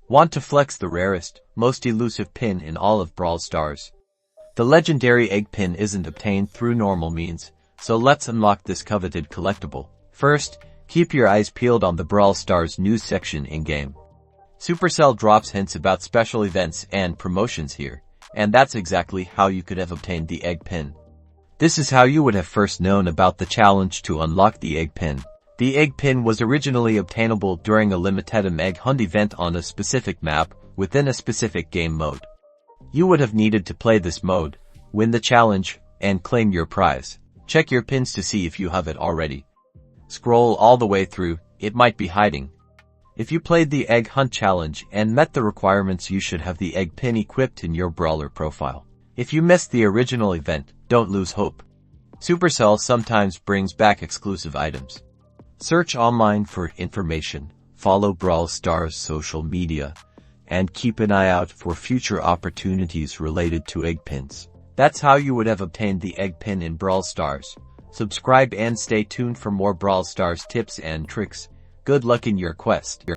Want to flex the rarest, most elusive pin in all of Brawl Stars? The legendary egg pin isn't obtained through normal means, so let's unlock this coveted collectible. First, keep your eyes peeled on the Brawl Stars news section in-game. Supercell drops hints about special events and promotions here, and that's exactly how you could have obtained the egg pin. This is how you would have first known about the challenge to unlock the egg pin. The egg pin was originally obtainable during a limited egg hunt event on a specific map within a specific game mode. You would have needed to play this mode, win the challenge, and claim your prize. Check your pins to see if you have it already. Scroll all the way through, it might be hiding. If you played the egg hunt challenge and met the requirements, you should have the egg pin equipped in your brawler profile. If you missed the original event, don't lose hope. Supercell sometimes brings back exclusive items. Search online for information, follow Brawl Stars social media, and keep an eye out for future opportunities related to egg pins. That's how you would have obtained the egg pin in Brawl Stars. Subscribe and stay tuned for more Brawl Stars tips and tricks. Good luck in your quest.